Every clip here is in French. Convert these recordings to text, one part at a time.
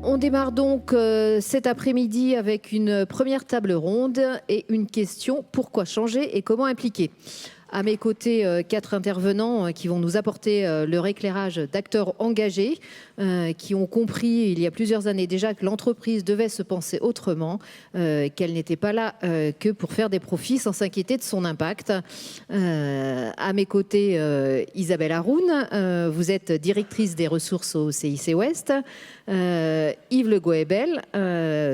On démarre donc cet après-midi avec une première table ronde et une question: pourquoi changer et comment impliquer? À mes côtés, 4 intervenants qui vont nous apporter leur éclairage d'acteurs engagés, qui ont compris il y a plusieurs années déjà que l'entreprise devait se penser autrement, qu'elle n'était pas là que pour faire des profits sans s'inquiéter de son impact. À mes côtés, Isabelle Haroun, vous êtes directrice des ressources au CIC Ouest. Yves Le Goebel,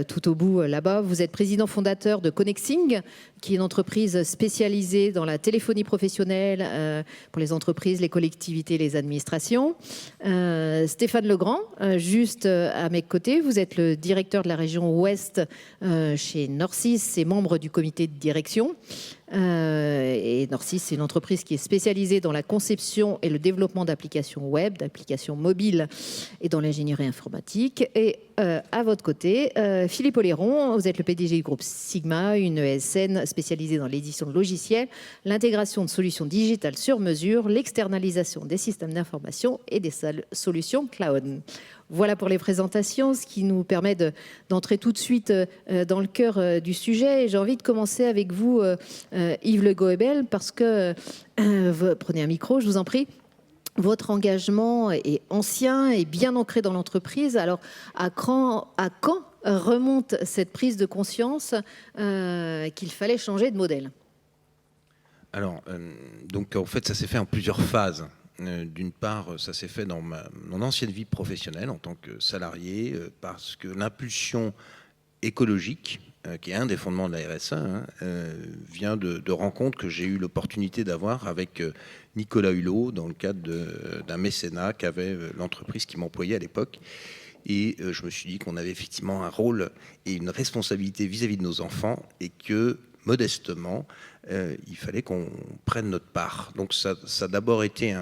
tout au bout là-bas, vous êtes président fondateur de Connexing, qui est une entreprise spécialisée dans la téléphonie professionnelle pour les entreprises, les collectivités, les administrations. Stéphane Legrand, juste à mes côtés, vous êtes le directeur de la région Ouest chez Norcis et membre du comité de direction. Et Norcis, c'est une entreprise qui est spécialisée dans la conception et le développement d'applications web, d'applications mobiles et dans l'ingénierie informatique. Et à votre côté, Philippe Oléron, vous êtes le PDG du groupe Sigma, une ESN spécialisée dans l'édition de logiciels, l'intégration de solutions digitales sur mesure, l'externalisation des systèmes d'information et des solutions cloud. Voilà pour les présentations, ce qui nous permet d'entrer tout de suite dans le cœur du sujet. Et j'ai envie de commencer avec vous, Yves Le Goebel, parce que, prenez un micro, je vous en prie. Votre engagement est ancien et bien ancré dans l'entreprise. Alors, à quand remonte cette prise de conscience qu'il fallait changer de modèle? Alors, donc en fait, ça s'est fait en plusieurs phases. D'une part, ça s'est fait dans mon ancienne vie professionnelle en tant que salarié, parce que l'impulsion écologique, qui est un des fondements de la RSE, vient de rencontres que j'ai eu l'opportunité d'avoir avec Nicolas Hulot dans le cadre d'un mécénat qu'avait l'entreprise qui m'employait à l'époque. Et je me suis dit qu'on avait effectivement un rôle et une responsabilité vis-à-vis de nos enfants et que, modestement, il fallait qu'on prenne notre part. Donc ça a d'abord été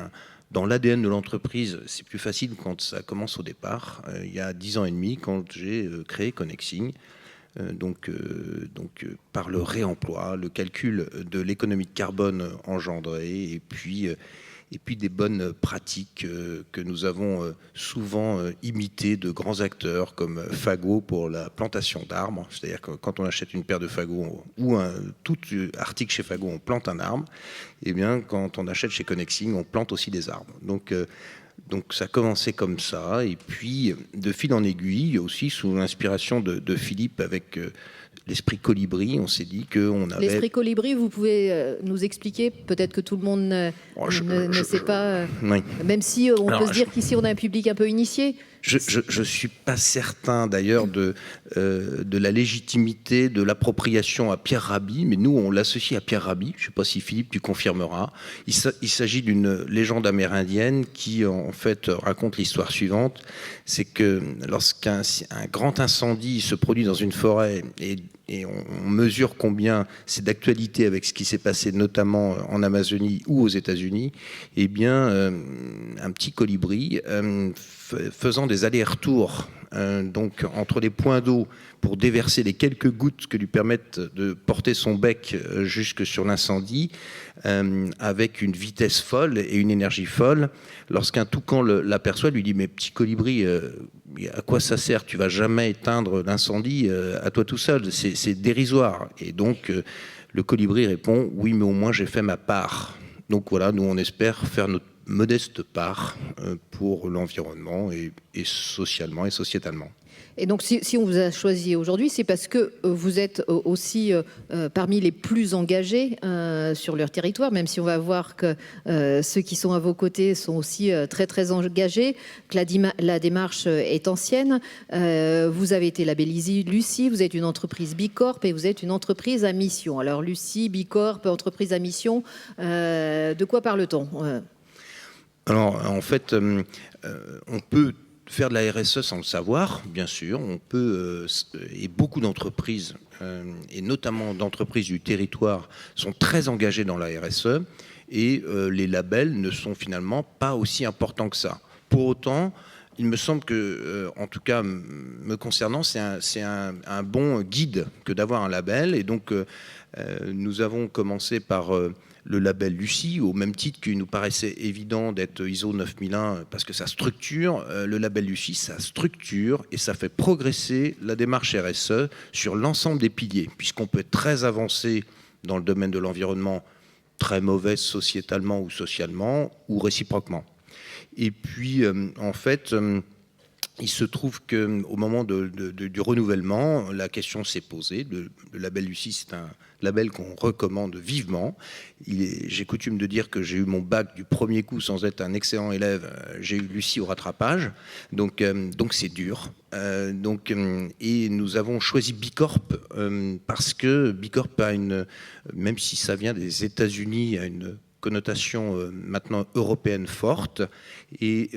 dans l'ADN de l'entreprise. C'est plus facile quand ça commence au départ. Il y a 10 ans et demi, quand j'ai créé Connexing, donc par le réemploi, le calcul de l'économie de carbone engendrée, et puis des bonnes pratiques que nous avons souvent imitées de grands acteurs comme Fagot pour la plantation d'arbres. C'est-à-dire que quand on achète une paire de fagots ou tout article chez Fagot, on plante un arbre. Et bien, quand on achète chez Connexing, on plante aussi des arbres. Donc ça a commencé comme ça. Et puis, de fil en aiguille, aussi sous l'inspiration de Philippe avec l'esprit colibri, on s'est dit qu'on avait... L'esprit colibri, vous pouvez nous expliquer? Peut-être que tout le monde ne sait pas, oui. Même si on peut se dire qu'ici on a un public un peu initié. Je suis pas certain d'ailleurs de la légitimité de l'appropriation à Pierre Rabhi, mais nous on l'associe à Pierre Rabhi. Je ne sais pas si Philippe tu confirmeras. Il s'agit d'une légende amérindienne qui en fait raconte l'histoire suivante. C'est que lorsqu'un grand incendie se produit dans une forêt et on mesure combien c'est d'actualité avec ce qui s'est passé notamment en Amazonie ou aux États-Unis, eh bien un petit colibri faisant des allers-retours donc entre les points d'eau pour déverser les quelques gouttes que lui permettent de porter son bec jusque sur l'incendie, avec une vitesse folle et une énergie folle. Lorsqu'un toucan l'aperçoit, lui dit: mais petit colibri, à quoi ça sert? Tu vas jamais éteindre l'incendie à toi tout seul, c'est dérisoire. Et donc le colibri répond: oui, mais au moins j'ai fait ma part. Donc voilà, nous on espère faire notre modeste part pour l'environnement et socialement et sociétalement. Et donc, si on vous a choisi aujourd'hui, c'est parce que vous êtes aussi parmi les plus engagés sur leur territoire, même si on va voir que ceux qui sont à vos côtés sont aussi très, très engagés, que la démarche est ancienne. Vous avez été labellisé Lucie, vous êtes une entreprise Bicorp et vous êtes une entreprise à mission. Alors, Lucie, Bicorp, entreprise à mission, de quoi parle-t-on? Alors, en fait, on peut faire de la RSE sans le savoir, bien sûr. On peut, et beaucoup d'entreprises, et notamment d'entreprises du territoire, sont très engagées dans la RSE, et les labels ne sont finalement pas aussi importants que ça. Pour autant, il me semble que, en tout cas, me concernant, c'est un bon guide que d'avoir un label. Et donc, nous avons commencé par le label Lucie, au même titre qu'il nous paraissait évident d'être ISO 9001 parce que ça structure. Le label Lucie, ça structure et ça fait progresser la démarche RSE sur l'ensemble des piliers, puisqu'on peut être très avancé dans le domaine de l'environnement, très mauvais sociétalement ou socialement, ou réciproquement. Et puis, en fait, il se trouve qu'au moment du renouvellement, la question s'est posée. Le label Lucie, c'est un label qu'on recommande vivement. J'ai coutume de dire que j'ai eu mon bac du premier coup sans être un excellent élève. J'ai eu Lucie au rattrapage, donc c'est dur. Et nous avons choisi Bicorp parce que Bicorp a même si ça vient des États-Unis, a une connotation maintenant européenne forte et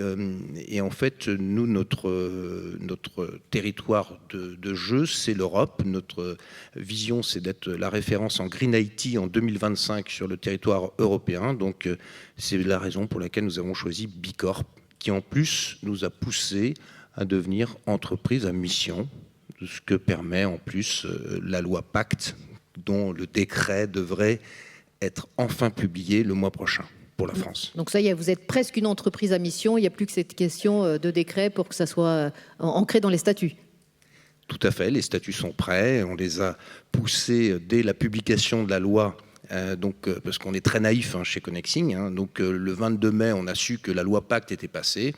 en fait nous notre territoire de jeu c'est l'Europe. Notre vision c'est d'être la référence en Green IT en 2025 sur le territoire européen, donc c'est la raison pour laquelle nous avons choisi Bicorp, qui en plus nous a poussé à devenir entreprise à mission, ce que permet en plus la loi Pacte, dont le décret devrait être enfin publié le mois prochain pour la France. Donc ça y est, vous êtes presque une entreprise à mission, il n'y a plus que cette question de décret pour que ça soit ancré dans les statuts. Tout à fait, les statuts sont prêts, on les a poussés dès la publication de la loi, parce qu'on est très naïf chez Connexing. Donc le 22 mai, on a su que la loi Pacte était passée.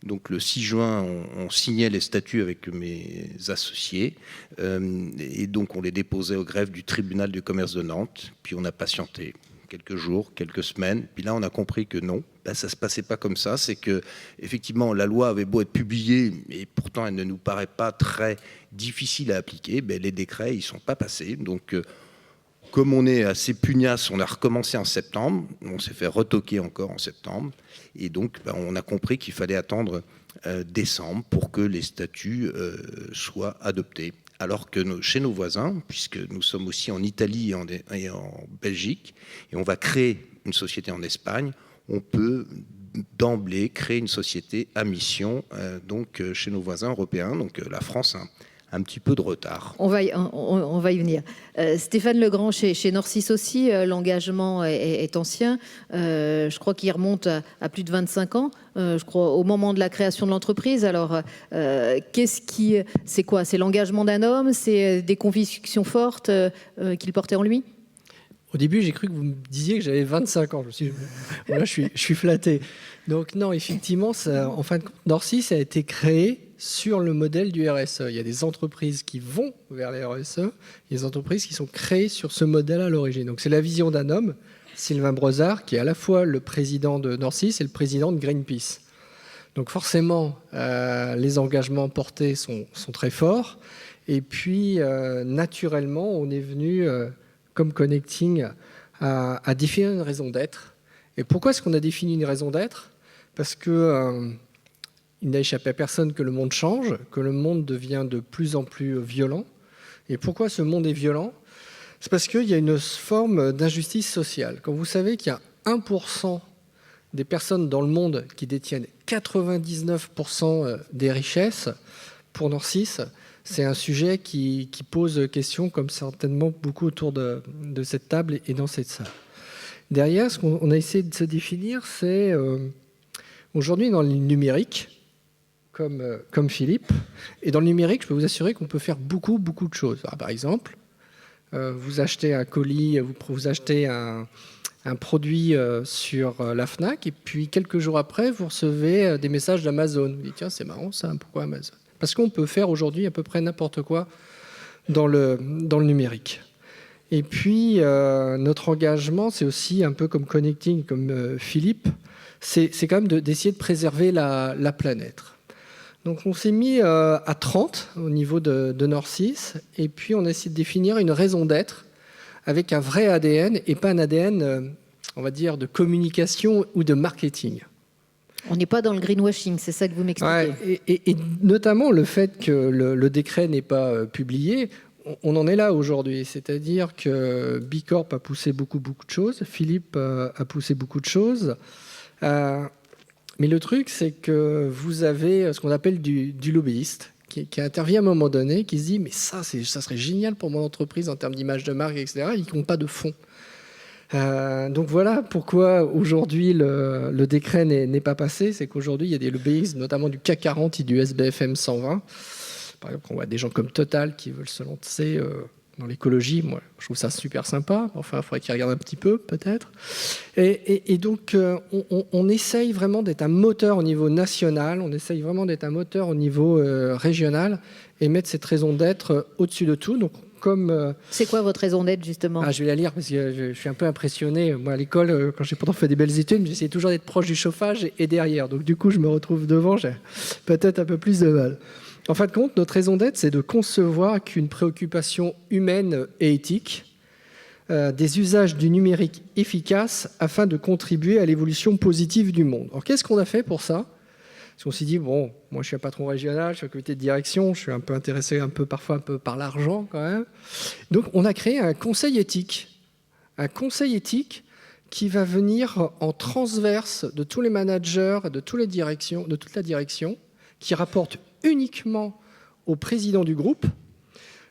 Donc le 6 juin, on signait les statuts avec mes associés et donc on les déposait au greffe du tribunal du commerce de Nantes. Puis on a patienté quelques jours, quelques semaines. Puis là, on a compris que non, ça ne se passait pas comme ça. C'est que effectivement, la loi avait beau être publiée, et pourtant elle ne nous paraît pas très difficile à appliquer. Les décrets, ils ne sont pas passés. Donc comme on est assez pugnace, on a recommencé en septembre. On s'est fait retoquer encore en septembre. Et donc, on a compris qu'il fallait attendre décembre pour que les statuts soient adoptés. Alors que chez nos voisins, puisque nous sommes aussi en Italie et en Belgique, et on va créer une société en Espagne, on peut d'emblée créer une société à mission chez nos voisins européens. Donc la France a un petit peu de retard. On va y venir. Stéphane Legrand, chez Norcis aussi, l'engagement est ancien. Je crois qu'il remonte à plus de 25 ans, je crois, au moment de la création de l'entreprise. Alors, c'est quoi? C'est l'engagement d'un homme? C'est des convictions fortes qu'il portait en lui? Au début, j'ai cru que vous me disiez que j'avais 25 ans. Voilà, je suis flatté. Donc non, effectivement, en fin de compte, Norcis a été créé sur le modèle du RSE. Il y a des entreprises qui vont vers les RSE, il y a des entreprises qui sont créées sur ce modèle à l'origine. Donc c'est la vision d'un homme, Sylvain Brezard, qui est à la fois le président de Norcis et le président de Greenpeace. Donc forcément, les engagements portés sont très forts. Et puis, naturellement, on est venu, comme Connexing, à définir une raison d'être. Et pourquoi est-ce qu'on a défini une raison d'être? Parce que il n'a échappé à personne que le monde change, que le monde devient de plus en plus violent. Et pourquoi ce monde est violent? C'est parce qu'il y a une forme d'injustice sociale. Quand vous savez qu'il y a 1% des personnes dans le monde qui détiennent 99% des richesses, pour Norcis, c'est un sujet qui pose question, comme certainement beaucoup autour de cette table et dans cette salle. Derrière, ce qu'on a essayé de se définir, c'est aujourd'hui dans le numérique, comme Philippe. Et dans le numérique, je peux vous assurer qu'on peut faire beaucoup de choses. Alors, par exemple, vous achetez un colis, vous achetez un produit sur la FNAC, et puis quelques jours après, vous recevez des messages d'Amazon. Vous dites, tiens, c'est marrant ça, pourquoi Amazon? Parce qu'on peut faire aujourd'hui à peu près n'importe quoi dans le numérique. Et puis, notre engagement, c'est aussi un peu comme Connexing, comme Philippe, c'est quand même d'essayer de préserver la planète. Donc on s'est mis à 30 au niveau de Norcis, et puis on a essayé de définir une raison d'être avec un vrai ADN et pas un ADN, on va dire, de communication ou de marketing. On n'est pas dans le greenwashing, c'est ça que vous m'expliquez. Ouais, et notamment le fait que le décret n'est pas publié, on en est là aujourd'hui. C'est-à-dire que Bicorp a poussé beaucoup de choses, Philippe a poussé beaucoup de choses. Mais le truc, c'est que vous avez ce qu'on appelle du lobbyiste qui intervient à un moment donné, qui se dit mais ça serait génial pour mon entreprise en termes d'image de marque, etc. Ils n'ont pas de fonds. Donc voilà pourquoi aujourd'hui le décret n'est pas passé. C'est qu'aujourd'hui il y a des lobbyistes, notamment du CAC 40 et du SBFM 120. Par exemple, on voit des gens comme Total qui veulent se lancer dans l'écologie. Moi, je trouve ça super sympa. Enfin, il faudrait qu'ils regardent un petit peu, peut-être. Et donc, on essaye vraiment d'être un moteur au niveau national. On essaye vraiment d'être un moteur au niveau régional et mettre cette raison d'être au-dessus de tout. Donc, c'est quoi votre raison d'être, justement ? Je vais la lire parce que je suis un peu impressionné. Moi, à l'école, quand j'ai pourtant fait des belles études, j'essayais toujours d'être proche du chauffage et derrière. Donc, du coup, je me retrouve devant. J'ai peut-être un peu plus de mal. En fin de compte, notre raison d'être, c'est de concevoir qu'une préoccupation humaine et éthique des usages du numérique efficaces afin de contribuer à l'évolution positive du monde. Alors, qu'est-ce qu'on a fait pour ça ? Parce qu'on s'est dit, bon, moi, je suis un patron régional, je suis au comité de direction, je suis un peu intéressé parfois un peu par l'argent quand même. Donc, on a créé un conseil éthique. Un conseil éthique qui va venir en transverse de tous les managers, de toute la direction, qui rapporte uniquement au président du groupe.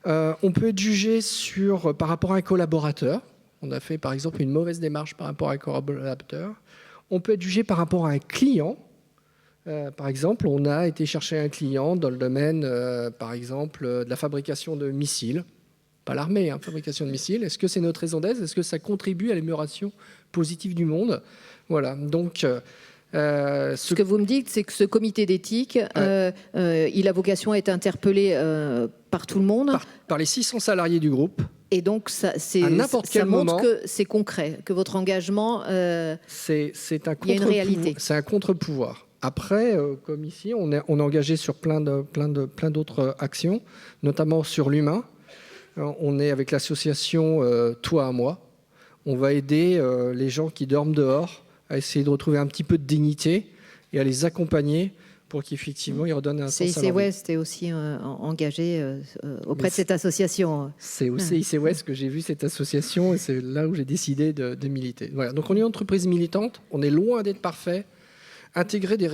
On peut être jugé par rapport à un collaborateur. On a fait, par exemple, une mauvaise démarche par rapport à un collaborateur. On peut être jugé par rapport à un client. Par exemple, on a été chercher un client dans le domaine, par exemple, de la fabrication de missiles. Pas l'armée, fabrication de missiles. Est-ce que c'est notre raison d'être ? Est-ce que ça contribue à l'amélioration positive du monde ? Voilà, donc... Ce que vous me dites, c'est que ce comité d'éthique, il a vocation à être interpellé par tout le monde. Par les 600 salariés du groupe. Et donc, ça montre que c'est concret, que votre engagement, il y a une réalité. C'est un contre-pouvoir. Après, comme ici, on est engagé sur plein d'autres actions, notamment sur l'humain. On est avec l'association Toi à moi. On va aider les gens qui dorment dehors à essayer de retrouver un petit peu de dignité et à les accompagner pour qu'effectivement ils redonnent un sens à leur vie. CIC West est aussi engagé auprès de cette association. C'est au CIC West que j'ai vu cette association et c'est là où j'ai décidé de militer. Voilà. Donc on est une entreprise militante, on est loin d'être parfait. Intégrer une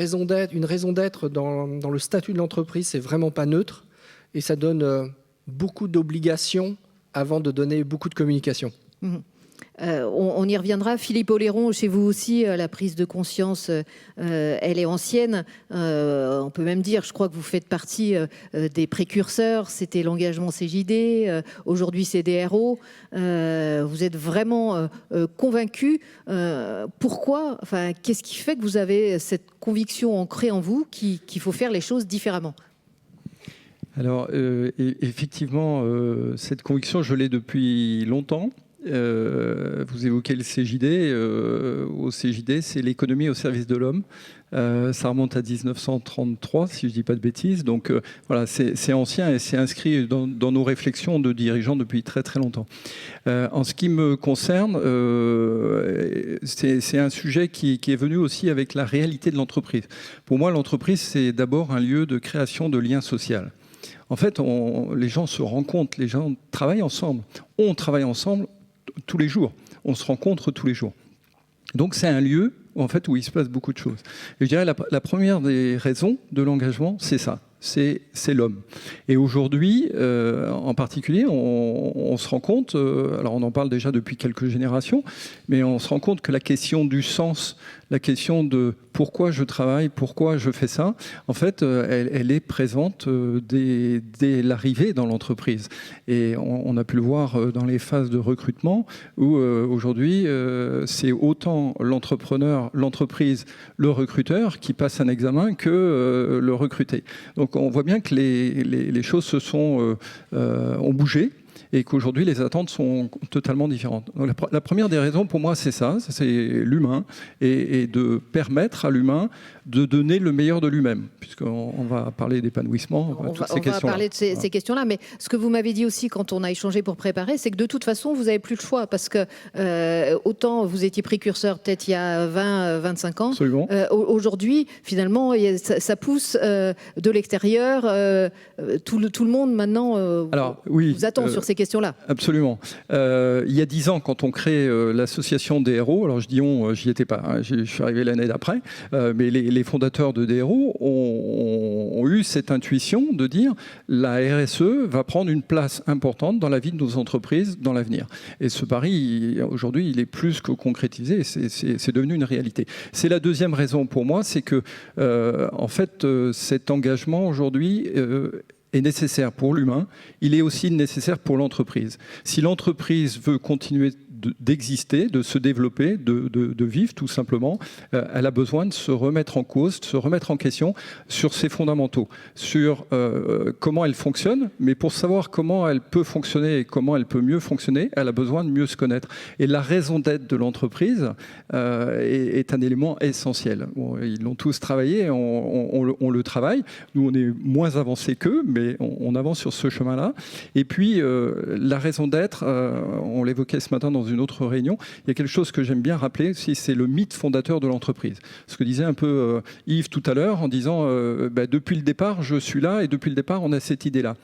raison d'être dans le statut de l'entreprise, c'est vraiment pas neutre et ça donne beaucoup d'obligations avant de donner beaucoup de communication. Mmh. On y reviendra. Philippe Oléron, chez vous aussi, la prise de conscience, elle est ancienne. On peut même dire, je crois que vous faites partie des précurseurs. C'était l'engagement CJD, aujourd'hui c'est DRO. Vous êtes vraiment convaincu. Pourquoi ? Qu'est-ce qui fait que vous avez cette conviction ancrée en vous qu'il faut faire les choses différemment ? Alors, effectivement, cette conviction, je l'ai depuis longtemps. Vous évoquez le CJD. Au CJD, c'est l'économie au service de l'homme. Ça remonte à 1933, si je ne dis pas de bêtises. Donc voilà, c'est ancien et c'est inscrit dans nos réflexions de dirigeants depuis très très longtemps. En ce qui me concerne, c'est un sujet qui est venu aussi avec la réalité de l'entreprise. Pour moi, l'entreprise, c'est d'abord un lieu de création de liens sociaux. En fait, les gens se rencontrent, les gens travaillent ensemble. On travaille ensemble tous les jours. On se rencontre tous les jours. Donc, c'est un lieu où il se passe beaucoup de choses. Et je dirais la première des raisons de l'engagement, c'est ça. C'est l'homme. Et aujourd'hui, en particulier, on se rend compte, alors on en parle déjà depuis quelques générations, mais on se rend compte que la question du sens, la question de pourquoi je travaille, pourquoi je fais ça, en fait, elle est présente dès l'arrivée dans l'entreprise. Et on a pu le voir dans les phases de recrutement, où aujourd'hui, c'est autant l'entrepreneur, l'entreprise, le recruteur qui passe un examen que le recruté. Donc on voit bien que les choses ont bougé et qu'aujourd'hui les attentes sont totalement différentes. Donc, la première des raisons pour moi c'est ça, c'est l'humain et de permettre à l'humain de donner le meilleur de lui-même, puisqu'on va parler d'épanouissement, on va parler de ces questions-là, mais ce que vous m'avez dit aussi quand on a échangé pour préparer, c'est que de toute façon vous n'avez plus le choix, parce que autant vous étiez précurseur peut-être il y a 20-25 ans, aujourd'hui finalement ça pousse de l'extérieur, tout le monde maintenant vous attend sur ces ces questions-là. Absolument. Il y a 10 ans, quand on crée l'association DRO, alors je dis on, j'y étais pas, hein, je suis arrivé l'année d'après, mais les fondateurs de DRO ont eu cette intuition de dire la RSE va prendre une place importante dans la vie de nos entreprises dans l'avenir. Et ce pari, aujourd'hui, il est plus que concrétisé, c'est devenu une réalité. C'est la deuxième raison pour moi, c'est que en fait, cet engagement aujourd'hui est nécessaire pour l'humain, il est aussi nécessaire pour l'entreprise. Si l'entreprise veut continuer d'exister, de se développer, de vivre tout simplement, elle a besoin de se remettre en cause, de se remettre en question sur ses fondamentaux, sur comment elle fonctionne, mais pour savoir comment elle peut fonctionner et comment elle peut mieux fonctionner, elle a besoin de mieux se connaître. Et la raison d'être de l'entreprise est un élément essentiel. Bon, ils l'ont tous travaillé, on le travaille. Nous, on est moins avancés qu'eux, mais on avance sur ce chemin-là. Et puis, la raison d'être, on l'évoquait ce matin dans une autre réunion, il y a quelque chose que j'aime bien rappeler, c'est le mythe fondateur de l'entreprise. Ce que disait un peu Yves tout à l'heure en disant depuis le départ, je suis là et depuis le départ, on a cette idée-là.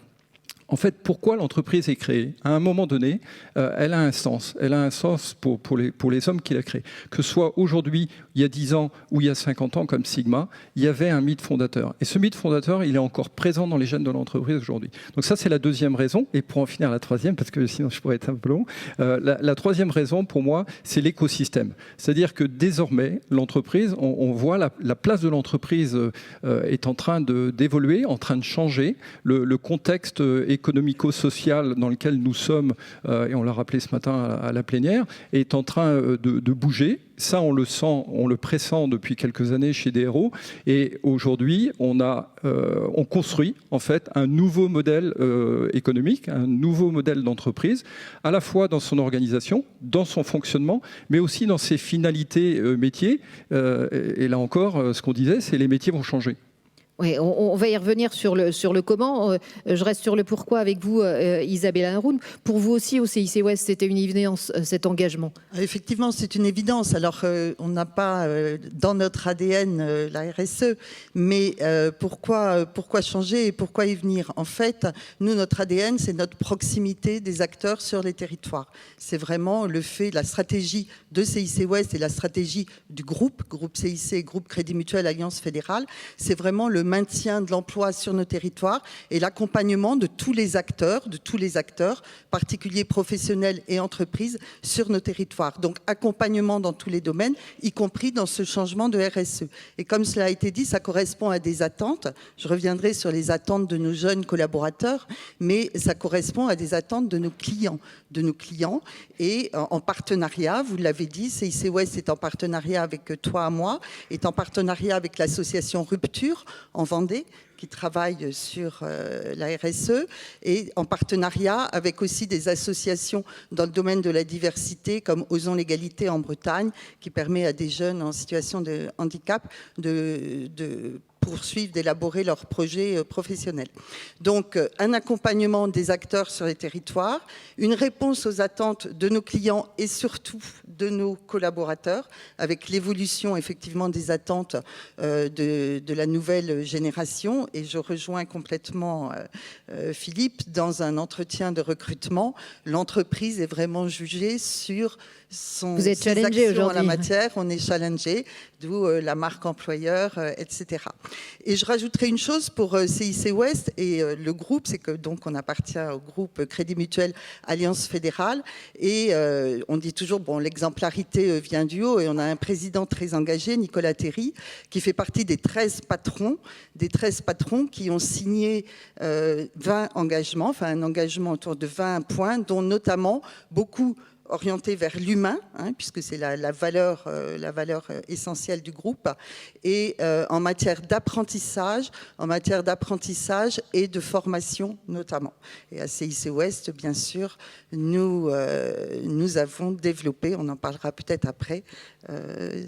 En fait, pourquoi l'entreprise est créée? À un moment donné, elle a un sens. Elle a un sens pour les hommes qui la créent. Que ce soit aujourd'hui, il y a 10 ans ou il y a 50 ans, comme Sigma, il y avait un mythe fondateur. Et ce mythe fondateur, il est encore présent dans les gènes de l'entreprise aujourd'hui. Donc ça, c'est la deuxième raison. Et pour en finir la troisième, parce que sinon je pourrais être un peu long, la troisième raison, pour moi, c'est l'écosystème. C'est-à-dire que désormais, l'entreprise, on voit la place de l'entreprise est en train d'évoluer, en train de changer. Le contexte économico-social dans lequel nous sommes, et on l'a rappelé ce matin à la plénière, est en train de bouger. Ça, on le sent, on le pressent depuis quelques années chez DRO. Et aujourd'hui, on construit en fait un nouveau modèle économique, un nouveau modèle d'entreprise, à la fois dans son organisation, dans son fonctionnement, mais aussi dans ses finalités métiers. Et là encore, ce qu'on disait, c'est les métiers vont changer. Oui, on va y revenir sur le comment. Je reste sur le pourquoi avec vous, Isabelle Haroun. Pour vous aussi, au CIC Ouest, c'était une évidence, cet engagement? Effectivement, c'est une évidence. Alors, on n'a pas dans notre ADN la RSE, mais pourquoi changer et pourquoi y venir? En fait, nous, notre ADN, c'est notre proximité des acteurs sur les territoires. C'est vraiment le fait, la stratégie de CIC Ouest et la stratégie du groupe CIC, groupe Crédit Mutuel Alliance Fédérale. C'est vraiment le maintien de l'emploi sur nos territoires et l'accompagnement de tous les acteurs, particuliers, professionnels et entreprises sur nos territoires. Donc accompagnement dans tous les domaines, y compris dans ce changement de RSE. Et comme cela a été dit, ça correspond à des attentes. Je reviendrai sur les attentes de nos jeunes collaborateurs, mais ça correspond à des attentes de nos clients. Et en partenariat, vous l'avez dit, CIC Ouest est en partenariat avec Toi à Moi, est en partenariat avec l'association Rupture en Vendée, qui travaille sur la RSE, et en partenariat avec aussi des associations dans le domaine de la diversité, comme Osons l'égalité en Bretagne, qui permet à des jeunes en situation de handicap de poursuivre, d'élaborer leurs projets professionnels. Donc, un accompagnement des acteurs sur les territoires, une réponse aux attentes de nos clients et surtout de nos collaborateurs, avec l'évolution effectivement des attentes de la nouvelle génération. Et je rejoins complètement Philippe, dans un entretien de recrutement, l'entreprise est vraiment jugée sur Vous êtes challengé aujourd'hui en la matière, on est challengé, d'où la marque employeur, etc. Et je rajouterai une chose pour CIC Ouest et le groupe, c'est que donc on appartient au groupe Crédit Mutuel Alliance Fédérale, et on dit toujours, bon, l'exemplarité vient du haut, et on a un président très engagé, Nicolas Terry, qui fait partie des 13 patrons qui ont signé 20 engagements, enfin un engagement autour de 20 points, dont notamment beaucoup orienté vers l'humain, puisque c'est la valeur essentielle du groupe, et en matière d'apprentissage et de formation notamment. Et à CIC Ouest, bien sûr, nous avons développé, on en parlera peut-être après.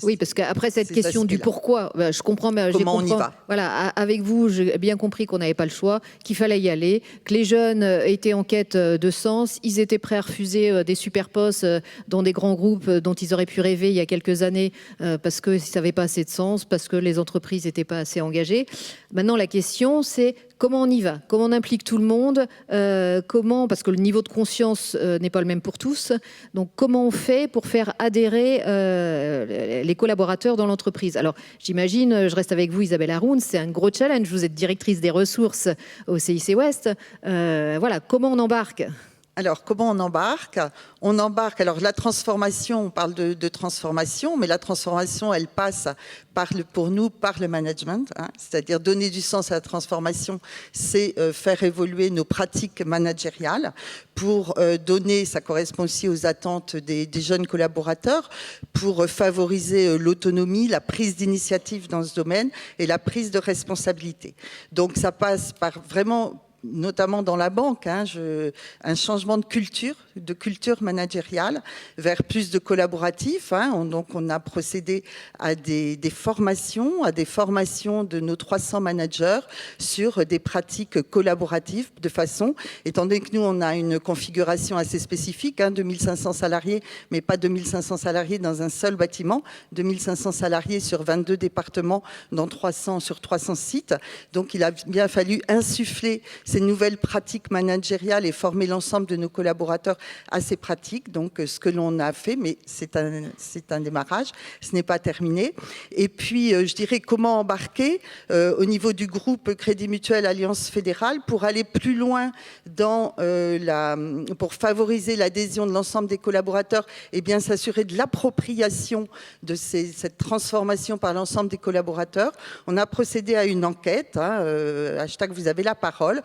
Oui, parce qu'après cette question du pourquoi, je comprends, mais comment on y va. Voilà, avec vous, j'ai bien compris qu'on n'avait pas le choix, qu'il fallait y aller, que les jeunes étaient en quête de sens, ils étaient prêts à refuser des super postes choses dans des grands groupes dont ils auraient pu rêver il y a quelques années parce que ça n'avait pas assez de sens, parce que les entreprises n'étaient pas assez engagées. Maintenant, la question, c'est comment on y va, comment on implique tout le monde, parce que le niveau de conscience n'est pas le même pour tous. Donc, comment on fait pour faire adhérer les collaborateurs dans l'entreprise? Alors, j'imagine, je reste avec vous, Isabelle Haroun, c'est un gros challenge. Vous êtes directrice des ressources au CIC Ouest. Voilà, comment on embarque? Alors, comment on embarque? On embarque, alors la transformation, on parle de transformation, mais la transformation, elle passe pour nous par le management, hein, c'est-à-dire donner du sens à la transformation, c'est faire évoluer nos pratiques managériales pour donner, ça correspond aussi aux attentes des jeunes collaborateurs, pour favoriser l'autonomie, la prise d'initiative dans ce domaine et la prise de responsabilité. Donc, ça passe par vraiment, notamment dans la banque, un changement de culture managériale vers plus de collaboratif. Donc, on a procédé à des formations de nos 300 managers sur des pratiques collaboratives de façon, étant donné que nous, on a une configuration assez spécifique, 2500 salariés, mais pas 2500 salariés dans un seul bâtiment, 2500 salariés sur 22 départements, dans 300 sur 300 sites. Donc, il a bien fallu insuffler ces nouvelles pratiques managériales et former l'ensemble de nos collaborateurs à ces pratiques. Donc, ce que l'on a fait, mais c'est un démarrage, ce n'est pas terminé. Et puis, je dirais comment embarquer au niveau du groupe Crédit Mutuel Alliance Fédérale pour aller plus loin pour favoriser l'adhésion de l'ensemble des collaborateurs et bien s'assurer de l'appropriation de cette transformation par l'ensemble des collaborateurs. On a procédé à une enquête, hashtag vous avez la parole,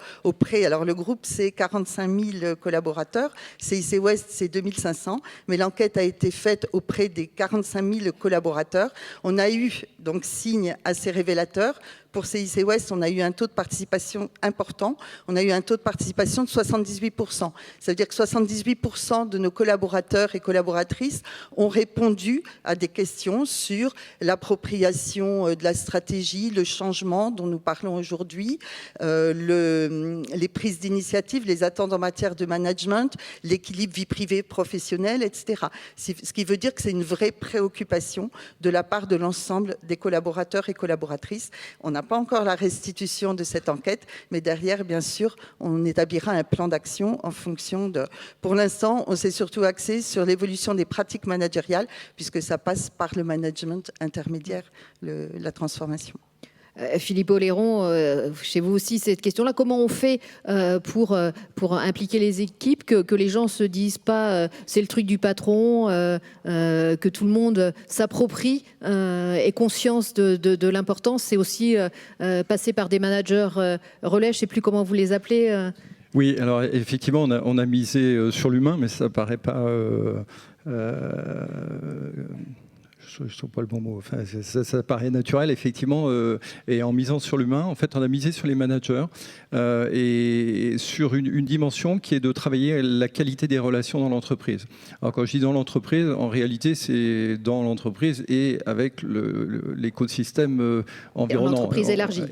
alors le groupe c'est 45 000 collaborateurs, CIC Ouest c'est 2500, mais l'enquête a été faite auprès des 45 000 collaborateurs. On a eu donc signe assez révélateur. Pour CIC Ouest, on a eu un taux de participation important. On a eu un taux de participation de 78%. Ça veut dire que 78% de nos collaborateurs et collaboratrices ont répondu à des questions sur l'appropriation de la stratégie, le changement dont nous parlons aujourd'hui, les prises d'initiative, les attentes en matière de management, l'équilibre vie privée professionnelle, etc. Ce qui veut dire que c'est une vraie préoccupation de la part de l'ensemble des collaborateurs et collaboratrices. On n'a pas encore la restitution de cette enquête, mais derrière, bien sûr, on établira un plan d'action en fonction de... Pour l'instant, on s'est surtout axé sur l'évolution des pratiques managériales, puisque ça passe par le management intermédiaire, la transformation. Philippe Oléron, chez vous aussi cette question-là, comment on fait pour impliquer les équipes, que les gens se disent pas c'est le truc du patron, que tout le monde s'approprie, ait conscience de l'importance. C'est aussi passer par des managers relais, je ne sais plus comment vous les appelez. Oui, alors effectivement, on a misé sur l'humain, mais ça ne paraît pas... je ne trouve pas le bon mot. Enfin, ça paraît naturel, effectivement. Et en misant sur l'humain, en fait, on a misé sur les managers et sur une dimension qui est de travailler la qualité des relations dans l'entreprise. Alors, quand je dis dans l'entreprise, en réalité, c'est dans l'entreprise et avec l'écosystème environnant. Entreprise élargie.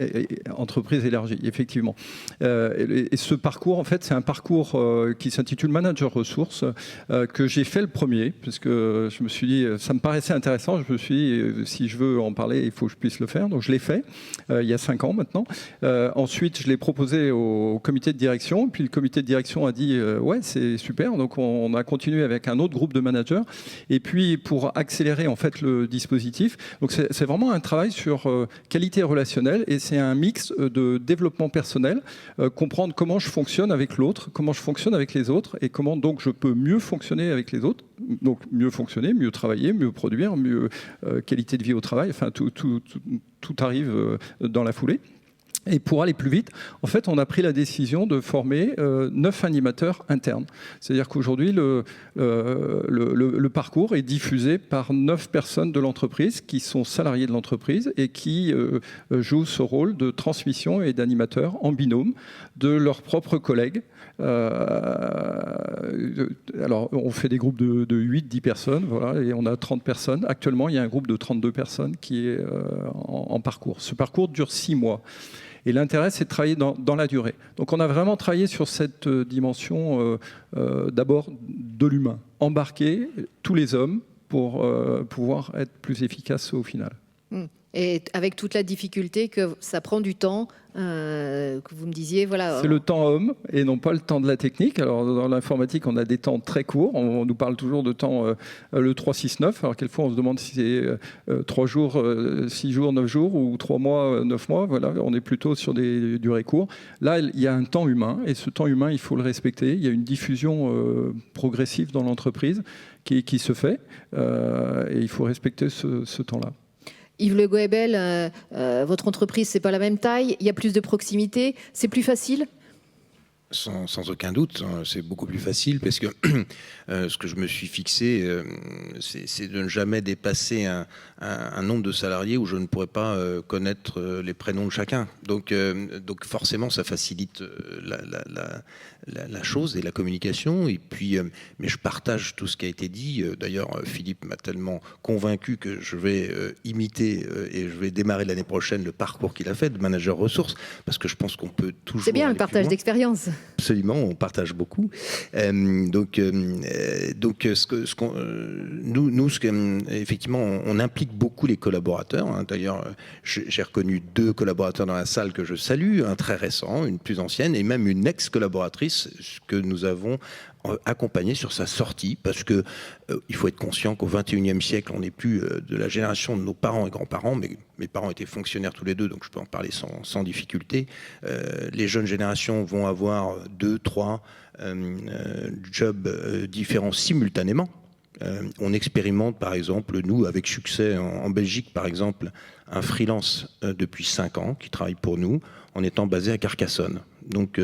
Entreprise élargie, effectivement. Et ce parcours, en fait, c'est un parcours qui s'intitule Manager Ressources, que j'ai fait le premier, parce que je me suis dit, ça me paraissait intéressant. Je me suis dit, si je veux en parler, il faut que je puisse le faire. Donc, je l'ai fait il y a 5 ans maintenant. Ensuite, je l'ai proposé au comité de direction. Puis, le comité de direction a dit, ouais, c'est super. Donc, on a continué avec un autre groupe de managers. Et puis, pour accélérer, en fait, le dispositif. Donc, c'est vraiment un travail sur qualité relationnelle. Et c'est un mix de développement personnel, comprendre comment je fonctionne avec l'autre, comment je fonctionne avec les autres et comment, donc, je peux mieux fonctionner avec les autres. Donc, mieux fonctionner, mieux travailler, mieux produire, mieux qualité de vie au travail, enfin tout arrive dans la foulée. Et pour aller plus vite, en fait, on a pris la décision de former 9 animateurs internes. C'est-à-dire qu'aujourd'hui, le parcours est diffusé par 9 personnes de l'entreprise qui sont salariés de l'entreprise et qui jouent ce rôle de transmission et d'animateur en binôme de leurs propres collègues. Alors, on fait des groupes de 8-10 personnes, voilà, et on a 30 personnes. Actuellement, il y a un groupe de 32 personnes qui est en parcours. Ce parcours dure 6 mois. Et l'intérêt, c'est de travailler dans la durée. Donc on a vraiment travaillé sur cette dimension d'abord de l'humain, embarquer tous les hommes pour pouvoir être plus efficace au final. Et avec toute la difficulté que ça prend du temps, que vous me disiez, voilà. C'est le temps homme et non pas le temps de la technique. Alors dans l'informatique, on a des temps très courts. On nous parle toujours de temps le 3-6-9. Alors quelquefois, on se demande si c'est 3 jours, 6 jours, 9 jours ou 3 mois, 9 mois. Voilà, on est plutôt sur des durées courtes. Là, il y a un temps humain et ce temps humain, il faut le respecter. Il y a une diffusion progressive dans l'entreprise qui se fait et il faut respecter ce temps-là. Yves Le Goebel, votre entreprise, c'est pas la même taille, il y a plus de proximité, c'est plus facile? Sans aucun doute, c'est beaucoup plus facile parce que ce que je me suis fixé, c'est de ne jamais dépasser un nombre de salariés où je ne pourrais pas connaître les prénoms de chacun. Donc forcément, ça facilite la chose et la communication. Et puis, mais je partage tout ce qui a été dit. D'ailleurs, Philippe m'a tellement convaincu que je vais imiter et je vais démarrer l'année prochaine le parcours qu'il a fait de manager ressources, parce que je pense qu'on peut toujours. C'est bien le partage d'expérience. Absolument, on partage beaucoup. Effectivement, on implique beaucoup les collaborateurs. Hein. D'ailleurs, j'ai reconnu 2 collaborateurs dans la salle que je salue, un très récent, une plus ancienne, et même une ex-collaboratrice que nous avons accompagné sur sa sortie, parce que il faut être conscient qu'au XXIe siècle, on n'est plus de la génération de nos parents et grands-parents, mais mes parents étaient fonctionnaires tous les deux, donc je peux en parler sans difficulté. Les jeunes générations vont avoir 2, 3 jobs différents simultanément. On expérimente, par exemple, nous, avec succès en Belgique, par exemple, un freelance depuis 5 ans qui travaille pour nous en étant basé à Carcassonne. Donc,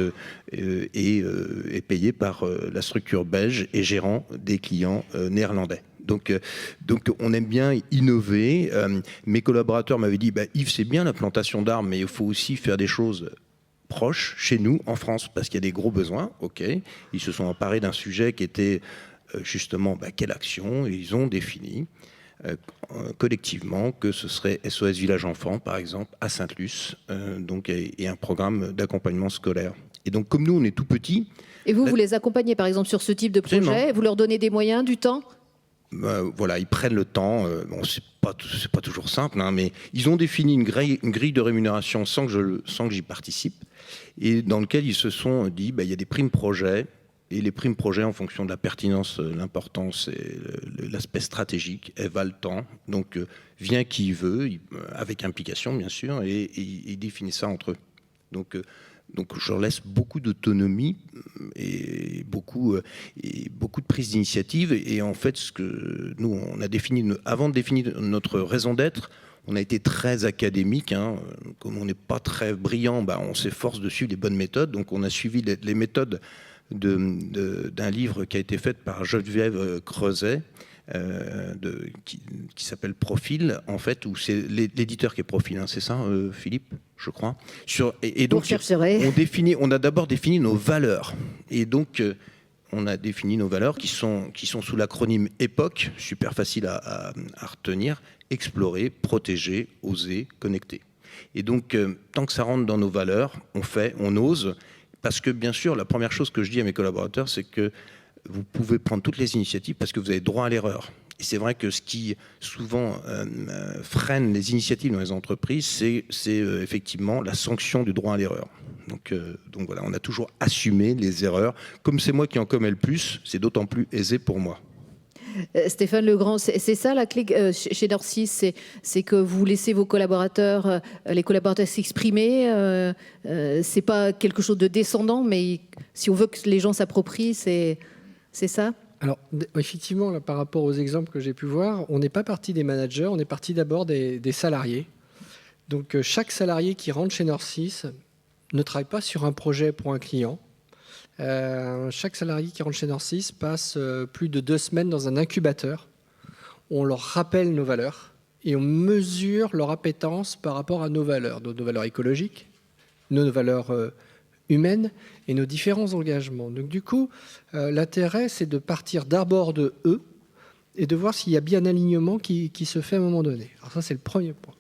est payé par la structure belge et gérant des clients néerlandais. Donc, on aime bien innover. Mes collaborateurs m'avaient dit, Yves, c'est bien la plantation d'arbres, mais il faut aussi faire des choses proches, chez nous, en France, parce qu'il y a des gros besoins. OK. Ils se sont emparés d'un sujet qui était justement quelle action, et ils ont défini collectivement que ce serait SOS Village Enfants, par exemple, à Sainte-Luce, et un programme d'accompagnement scolaire. Et donc, comme nous, on est tout petits... Et vous les accompagnez, par exemple, sur ce type de projet? Absolument. Vous leur donnez des moyens, du temps? Voilà, ils prennent le temps. Bon, c'est pas toujours simple, hein, mais ils ont défini une grille de rémunération sans que j'y participe, et dans lequel ils se sont dit, il y a des primes projets, et les primes projets, en fonction de la pertinence, l'importance et l'aspect stratégique, elles valent le temps. Donc, vient qui veut, avec implication, bien sûr, et ils définissent ça entre eux. Donc je leur laisse beaucoup d'autonomie et beaucoup de prise d'initiative. Et en fait, ce que nous, on a défini, avant de définir notre raison d'être, on a été très académique. Hein. Comme on n'est pas très brillant, on s'efforce de suivre les bonnes méthodes. Donc on a suivi les méthodes d'un livre qui a été fait par Geneviève Creuset, qui s'appelle Profil, en fait, où c'est l'éditeur qui est Profil, hein, c'est ça, Philippe, je crois. Donc, on a d'abord défini nos valeurs. Et donc, on a défini nos valeurs qui sont sous l'acronyme EPOC, super facile à retenir: explorer, protéger, oser, connecter. Et donc, tant que ça rentre dans nos valeurs, on ose. Parce que, bien sûr, la première chose que je dis à mes collaborateurs, c'est que vous pouvez prendre toutes les initiatives parce que vous avez droit à l'erreur. Et c'est vrai que ce qui souvent freine les initiatives dans les entreprises, c'est effectivement la sanction du droit à l'erreur. Donc voilà, on a toujours assumé les erreurs. Comme c'est moi qui en commets le plus, c'est d'autant plus aisé pour moi. Stéphane Legrand, c'est ça la clé chez Norcis, c'est que vous laissez vos collaborateurs, les collaborateurs s'exprimer. C'est pas quelque chose de descendant, mais si on veut que les gens s'approprient, c'est ça? Alors, effectivement, là, par rapport aux exemples que j'ai pu voir, on n'est pas parti des managers, on est parti d'abord des salariés. Donc, chaque salarié qui rentre chez Norcis ne travaille pas sur un projet pour un client. Chaque salarié qui rentre chez Norcis passe plus de 2 semaines dans un incubateur. On leur rappelle nos valeurs et on mesure leur appétence par rapport à nos valeurs écologiques, nos valeurs humaines et nos différents engagements. Donc du coup, l'intérêt, c'est de partir d'abord de eux et de voir s'il y a bien un alignement qui se fait à un moment donné. Alors ça, c'est le premier point.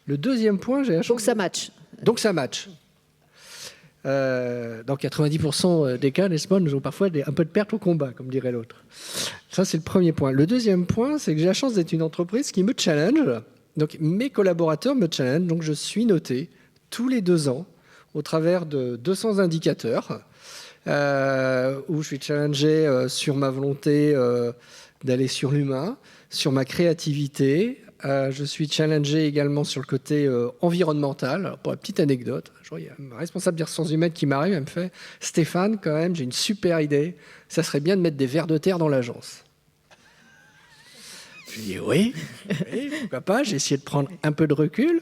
Le deuxième point, j'ai la chance... Donc ça match. Donc ça match. Dans 90% des cas, n'est-ce pas, nous avons parfois un peu de perte au combat, comme dirait l'autre. Ça, c'est le premier point. Le deuxième point, c'est que j'ai la chance d'être une entreprise qui me challenge. Donc, mes collaborateurs me challenge. Donc, je suis noté tous les 2 ans au travers de 200 indicateurs où je suis challengé sur ma volonté d'aller sur l'humain, sur ma créativité. Je suis challengé également sur le côté environnemental. Alors, pour la petite anecdote, il y a un responsable des ressources humaines qui m'arrive et me fait « Stéphane, quand même, j'ai une super idée. Ça serait bien de mettre des vers de terre dans l'agence. » Je lui dis oui, pourquoi pas. J'ai essayé de prendre un peu de recul.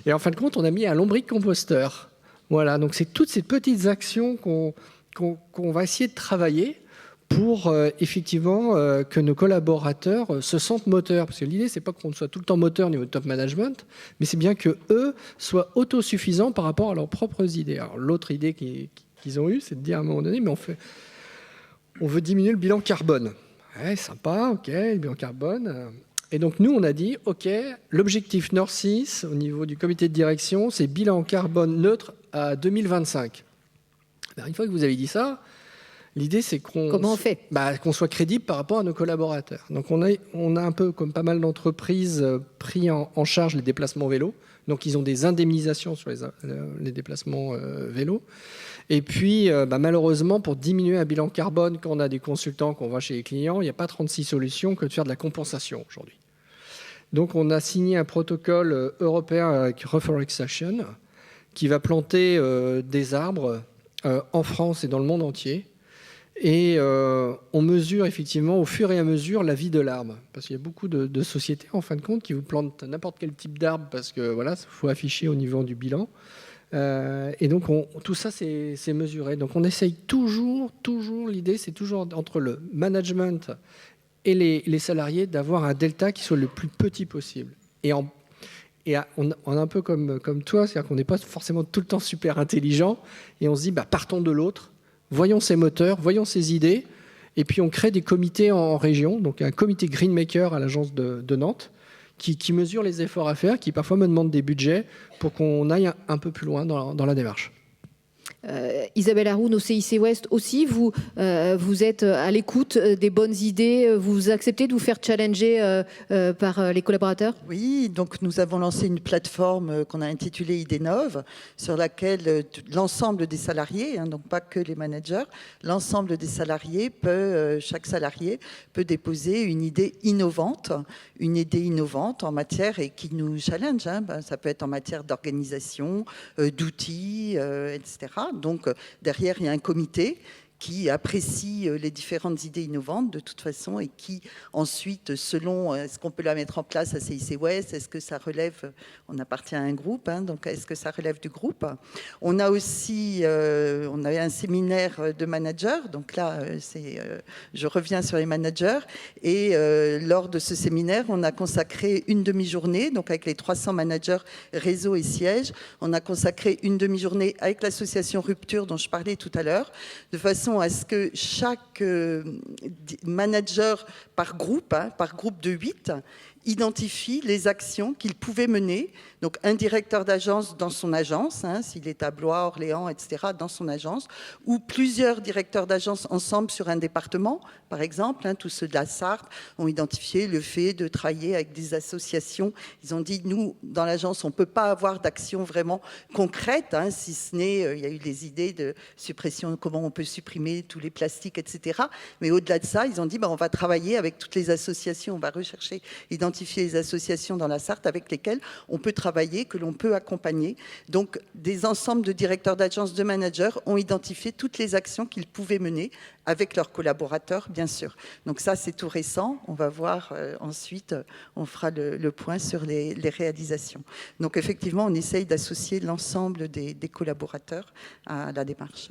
Et en fin de compte, on a mis un lombric-composteur. Voilà, donc c'est toutes ces petites actions qu'on va essayer de travailler pour effectivement que nos collaborateurs se sentent moteurs. Parce que l'idée, c'est pas qu'on soit tout le temps moteur au niveau de top management, mais c'est bien qu'eux soient autosuffisants par rapport à leurs propres idées. Alors, l'autre idée qu'ils ont eue, c'est de dire à un moment donné, mais on veut diminuer le bilan carbone. Ouais, sympa, ok, le bilan carbone. Et donc, nous, on a dit, ok, l'objectif Nord 6 au niveau du comité de direction, c'est bilan carbone neutre à 2025. Alors, une fois que vous avez dit ça, l'idée, c'est Comment on fait ? Qu'on soit crédible par rapport à nos collaborateurs. Donc, on a un peu, comme pas mal d'entreprises, pris en charge les déplacements vélo. Donc, ils ont des indemnisations sur les déplacements vélo. Et puis, malheureusement, pour diminuer un bilan carbone, quand on a des consultants, qu'on va chez les clients, il n'y a pas 36 solutions que de faire de la compensation aujourd'hui. Donc, on a signé un protocole européen avec Reforestation qui va planter des arbres en France et dans le monde entier. Et on mesure effectivement au fur et à mesure la vie de l'arbre. Parce qu'il y a beaucoup de sociétés, en fin de compte, qui vous plantent n'importe quel type d'arbre parce que voilà, il faut afficher au niveau du bilan. Et donc, tout ça, c'est mesuré. Donc, on essaye toujours, l'idée, c'est toujours entre le management et les salariés d'avoir un delta qui soit le plus petit possible. Et on est un peu comme toi, c'est-à-dire qu'on n'est pas forcément tout le temps super intelligent, et on se dit, partons de l'autre, voyons ses moteurs, voyons ses idées, et puis on crée des comités en région, donc un comité Greenmaker à l'agence de Nantes, qui mesure les efforts à faire, qui parfois me demande des budgets pour qu'on aille un peu plus loin dans la démarche. Isabelle Haroun, au CIC Ouest aussi, vous êtes à l'écoute des bonnes idées, vous acceptez de vous faire challenger par les collaborateurs ? Oui, donc nous avons lancé une plateforme qu'on a intitulée Idénov, sur laquelle l'ensemble des salariés, donc pas que les managers, l'ensemble des salariés chaque salarié peut déposer une idée innovante en matière et qui nous challenge. Ça peut être en matière d'organisation, d'outils, etc. Donc, derrière, il y a un comité qui apprécie les différentes idées innovantes de toute façon et qui ensuite, selon est-ce qu'on peut la mettre en place à CIC Ouest, est-ce que ça relève, on appartient à un groupe, donc est-ce que ça relève du groupe. On a aussi, on avait un séminaire de managers, donc là, je reviens sur les managers, et lors de ce séminaire, on a consacré une demi-journée, donc avec les 300 managers réseau et siège, on a consacré une demi-journée avec l'association Rupture dont je parlais tout à l'heure, de façon à ce que chaque manager par groupe de 8, identifie les actions qu'il pouvait mener. Donc, un directeur d'agence dans son agence, s'il est à Blois, Orléans, etc., dans son agence, ou plusieurs directeurs d'agence ensemble sur un département, par exemple. Tous ceux de la Sarthe ont identifié le fait de travailler avec des associations. Ils ont dit, nous, dans l'agence, on ne peut pas avoir d'action vraiment concrète, si ce n'est, il y a eu des idées de suppression, comment on peut supprimer tous les plastiques, etc. Mais au-delà de ça, ils ont dit, on va travailler avec toutes les associations, on va rechercher, identifier les associations dans la Sarthe avec lesquelles on peut travailler, que l'on peut accompagner. Donc, des ensembles de directeurs d'agence, de managers ont identifié toutes les actions qu'ils pouvaient mener avec leurs collaborateurs, bien sûr. Donc ça, c'est tout récent. On va voir ensuite, on fera le point sur les réalisations. Donc, effectivement, on essaye d'associer l'ensemble des collaborateurs à la démarche.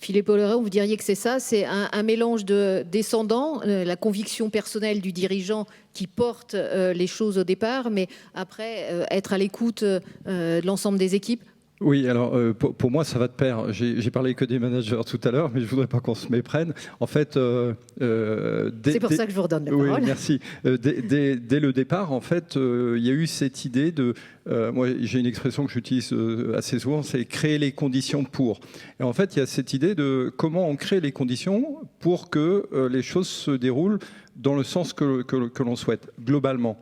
Philippe Ollerin, vous diriez que c'est ça, c'est un mélange de descendants, la conviction personnelle du dirigeant qui porte les choses au départ, mais après, être à l'écoute de l'ensemble des équipes. Oui, alors pour moi, ça va de pair. J'ai parlé que des managers tout à l'heure, mais je ne voudrais pas qu'on se méprenne. En fait, c'est pour ça que je vous redonne la parole. Oui, merci. Dès le départ, en fait, il y a eu cette idée de... moi, j'ai une expression que j'utilise assez souvent, c'est créer les conditions pour. Et en fait, il y a cette idée de comment on crée les conditions pour que les choses se déroulent dans le sens que l'on souhaite, globalement.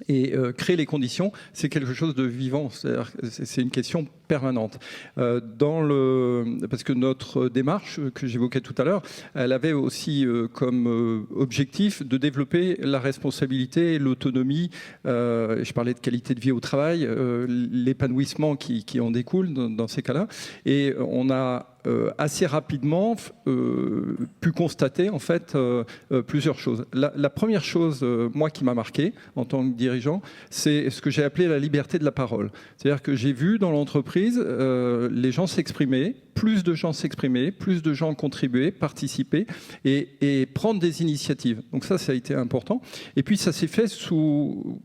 Et créer les conditions, c'est quelque chose de vivant, c'est une question permanente. Parce que notre démarche que j'évoquais tout à l'heure, elle avait aussi comme objectif de développer la responsabilité et l'autonomie. Je parlais de qualité de vie au travail, l'épanouissement qui en découle dans ces cas-là. Et on a assez rapidement pu constater en fait plusieurs choses. La première chose, moi, qui m'a marqué en tant que dirigeant, c'est ce que j'ai appelé la liberté de la parole. C'est-à-dire que j'ai vu dans l'entreprise les gens s'exprimer, plus de gens s'exprimer, plus de gens contribuer, participer et prendre des initiatives. Donc ça a été important. Et puis ça s'est fait sous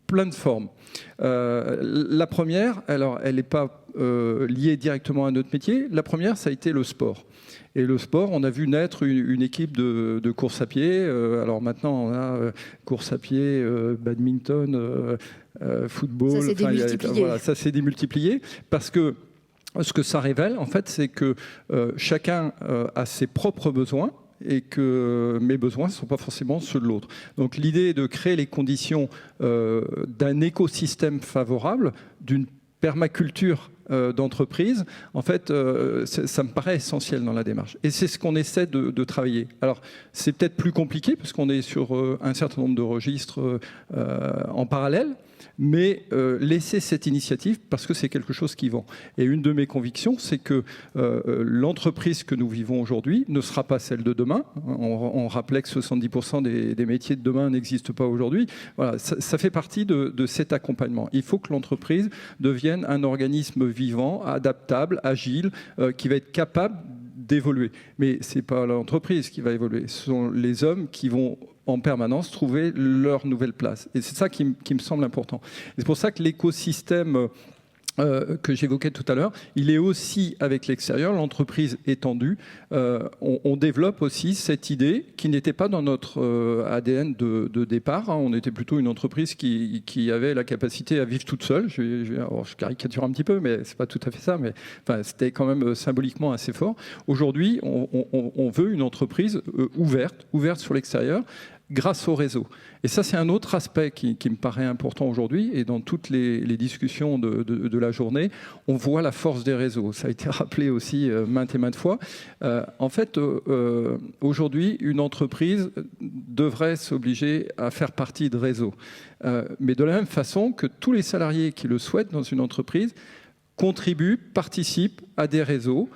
plein de formes. La première, alors elle n'est pas liée directement à notre métier. La première, ça a été le sport. Et le sport, on a vu naître une équipe de course à pied. Alors maintenant, on a course à pied, badminton, football. Ça s'est démultiplié. Voilà, ça s'est démultiplié parce que ce que ça révèle, en fait, c'est que chacun a ses propres besoins et que mes besoins ne sont pas forcément ceux de l'autre. Donc l'idée est de créer les conditions d'un écosystème favorable, d'une permaculture d'entreprise, en fait, ça me paraît essentiel dans la démarche. Et c'est ce qu'on essaie de travailler. Alors, c'est peut-être plus compliqué, parce qu'on est sur un certain nombre de registres en parallèle, mais laisser cette initiative parce que c'est quelque chose qui vend. Et une de mes convictions, c'est que l'entreprise que nous vivons aujourd'hui ne sera pas celle de demain. On rappelait que 70% des métiers de demain n'existent pas aujourd'hui. Voilà, ça fait partie de cet accompagnement. Il faut que l'entreprise devienne un organisme vivant, adaptable, agile, qui va être capable d'évoluer. Mais ce n'est pas l'entreprise qui va évoluer, ce sont les hommes qui vont en permanence trouver leur nouvelle place. Et c'est ça qui me semble important. Et c'est pour ça que l'écosystème que j'évoquais tout à l'heure, il est aussi avec l'extérieur, l'entreprise étendue. On développe aussi cette idée qui n'était pas dans notre ADN de départ. On était plutôt une entreprise qui avait la capacité à vivre toute seule. Je caricature un petit peu, mais c'est pas tout à fait ça. Mais enfin, c'était quand même symboliquement assez fort. Aujourd'hui, on veut une entreprise ouverte sur l'extérieur, grâce au réseau. Et ça, c'est un autre aspect qui me paraît important aujourd'hui. Et dans toutes les discussions de la journée, on voit la force des réseaux. Ça a été rappelé aussi maintes et maintes fois. En fait, aujourd'hui, une entreprise devrait s'obliger à faire partie de réseaux. Mais de la même façon que tous les salariés qui le souhaitent dans une entreprise contribuent, participent à des réseaux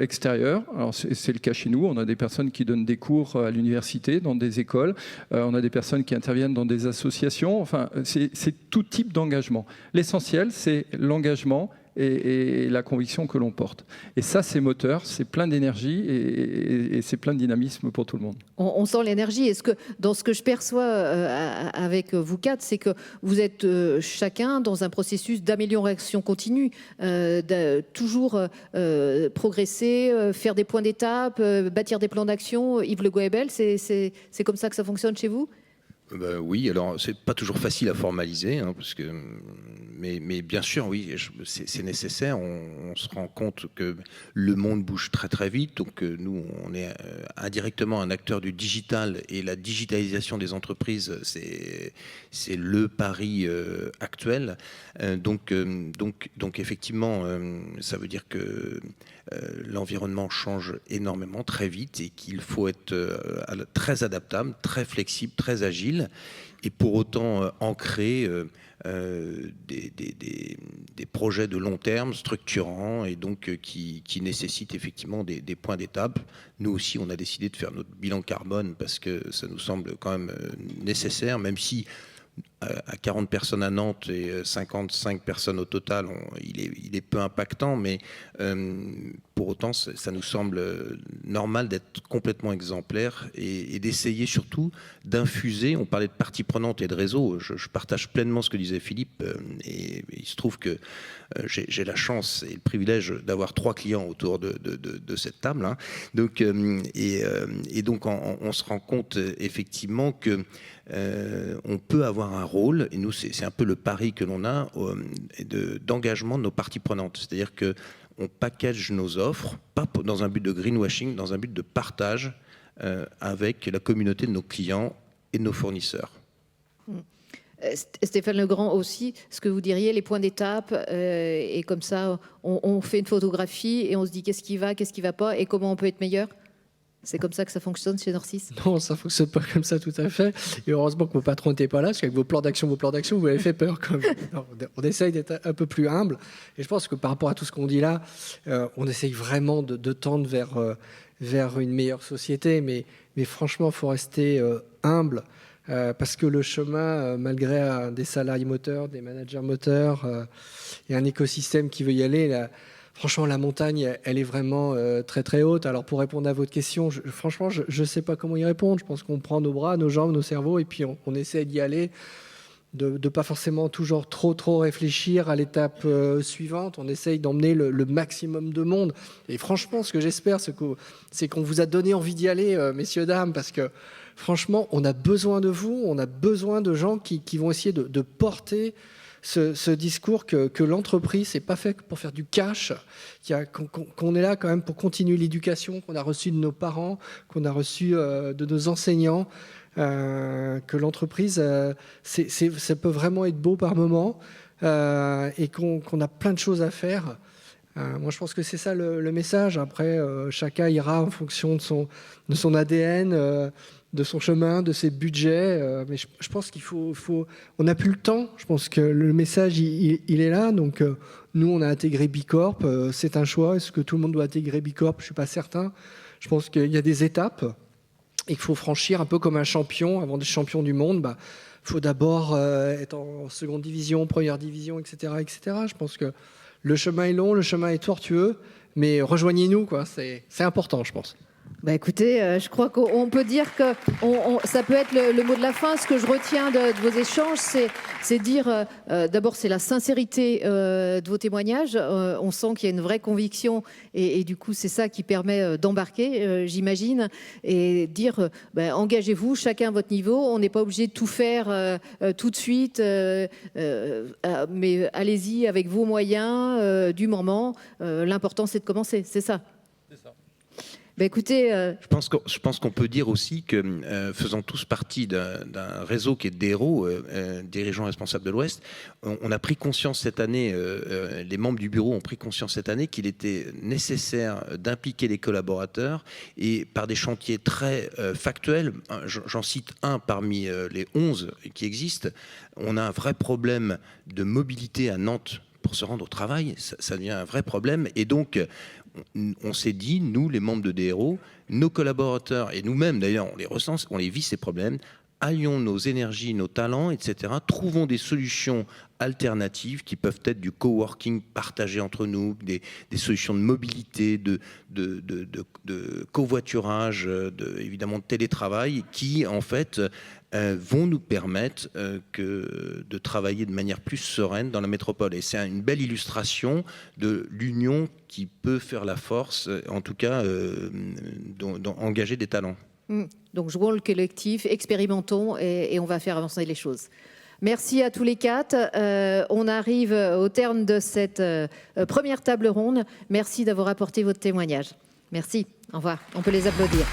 extérieurs. Alors c'est le cas chez nous, on a des personnes qui donnent des cours à l'université, dans des écoles, on a des personnes qui interviennent dans des associations, enfin c'est tout type d'engagement. L'essentiel, c'est l'engagement et la conviction que l'on porte. Et ça, c'est moteur, c'est plein d'énergie et c'est plein de dynamisme pour tout le monde. On sent l'énergie. Est-ce que, dans ce que je perçois avec vous quatre, c'est que vous êtes chacun dans un processus d'amélioration continue, de toujours progresser, faire des points d'étape, bâtir des plans d'action. Yves Le Goebel, c'est comme ça que ça fonctionne chez vous ? Oui, alors c'est pas toujours facile à formaliser, hein, parce que, mais bien sûr, oui, c'est nécessaire. On se rend compte que le monde bouge très très vite, donc nous, on est indirectement un acteur du digital et la digitalisation des entreprises, c'est le pari actuel. Donc effectivement, ça veut dire que l'environnement change énormément, très vite, et qu'il faut être très adaptable, très flexible, très agile, et pour autant ancrer des projets de long terme, structurants, et donc qui nécessitent effectivement des points d'étape. Nous aussi, on a décidé de faire notre bilan carbone parce que ça nous semble quand même nécessaire, même si à 40 personnes à Nantes et 55 personnes au total, il est peu impactant, mais pour autant, ça nous semble normal d'être complètement exemplaire et d'essayer surtout d'infuser. On parlait de parties prenantes et de réseau. Je partage pleinement ce que disait Philippe, et il se trouve que j'ai la chance et le privilège d'avoir 3 clients autour de cette table. Hein. Donc, et donc, on se rend compte effectivement que on peut avoir un rôle, et nous, c'est un peu le pari que l'on a d'engagement de nos parties prenantes. C'est-à-dire qu'on package nos offres, pas dans un but de greenwashing, dans un but de partage avec la communauté de nos clients et de nos fournisseurs. Stéphane Legrand aussi, ce que vous diriez, les points d'étape, et comme ça, on fait une photographie et on se dit qu'est-ce qui va pas et comment on peut être meilleur. C'est comme ça que ça fonctionne chez Norcis? Non, ça ne fonctionne pas comme ça tout à fait. Et heureusement que mon patron n'était pas là, parce qu'avec vos plans d'action, vous m'avez fait peur quand même. Non, on essaye d'être un peu plus humble. Et je pense que par rapport à tout ce qu'on dit là, on essaye vraiment de tendre vers une meilleure société. Mais franchement, il faut rester humble. Parce que le chemin, malgré des salariés moteurs, des managers moteurs, et un écosystème qui veut y aller, franchement, la montagne, elle est vraiment très très haute. Alors pour répondre à votre question, franchement, je ne sais pas comment y répondre. Je pense qu'on prend nos bras, nos jambes, nos cerveaux, et puis on essaie d'y aller, de ne pas forcément toujours trop réfléchir à l'étape suivante. On essaye d'emmener le maximum de monde. Et franchement, ce que j'espère, c'est qu'on vous a donné envie d'y aller, messieurs, dames, parce que franchement, on a besoin de vous, on a besoin de gens qui vont essayer de porter ce discours que l'entreprise, c'est pas fait pour faire du cash, qu'on est là quand même pour continuer l'éducation qu'on a reçue de nos parents, qu'on a reçue de nos enseignants, que l'entreprise, ça peut vraiment être beau par moment, et qu'on a plein de choses à faire. Moi, je pense que c'est ça le message. Après, chacun ira en fonction de son ADN, de son chemin, de ses budgets. Mais je pense qu'il faut... On n'a plus le temps. Je pense que le message, il est là. Donc, nous, on a intégré Bicorp. C'est un choix. Est-ce que tout le monde doit intégrer Bicorp? Je ne suis pas certain. Je pense qu'il y a des étapes et qu'il faut franchir un peu comme un champion. Avant d'être champion du monde, il faut d'abord être en seconde division, première division, etc., etc. Je pense que le chemin est long, le chemin est tortueux, mais rejoignez-nous, quoi. C'est important, je pense. Écoutez, je crois qu'on peut dire que ça peut être le mot de la fin. Ce que je retiens de vos échanges, c'est dire, d'abord, c'est la sincérité de vos témoignages. On sent qu'il y a une vraie conviction et du coup, c'est ça qui permet d'embarquer, j'imagine, et dire, engagez-vous, chacun à votre niveau. On n'est pas obligé de tout faire tout de suite, mais allez-y avec vos moyens, du moment. L'important, c'est de commencer, c'est ça. Écoutez, je pense qu'on peut dire aussi que faisant tous partie d'un réseau qui est DERO, dirigeants responsables de l'Ouest, on a pris conscience cette année, les membres du bureau ont pris conscience cette année qu'il était nécessaire d'impliquer les collaborateurs et par des chantiers très factuels. J'en cite un parmi les 11 qui existent. On a un vrai problème de mobilité à Nantes pour se rendre au travail. Ça devient un vrai problème et donc on s'est dit, nous, les membres de DERO, nos collaborateurs, et nous-mêmes d'ailleurs, on les recense, on les vit ces problèmes, allions nos énergies, nos talents, etc. Trouvons des solutions alternatives qui peuvent être du coworking partagé entre nous, des solutions de mobilité, de covoiturage, évidemment de télétravail, qui en fait vont nous permettre de travailler de manière plus sereine dans la métropole. Et c'est une belle illustration de l'union qui peut faire la force, en tout cas d'engager des talents. Donc jouons le collectif, expérimentons et on va faire avancer les choses. Merci à tous les 4. On arrive au terme de cette première table ronde. Merci d'avoir apporté votre témoignage. Merci. Au revoir. On peut les applaudir.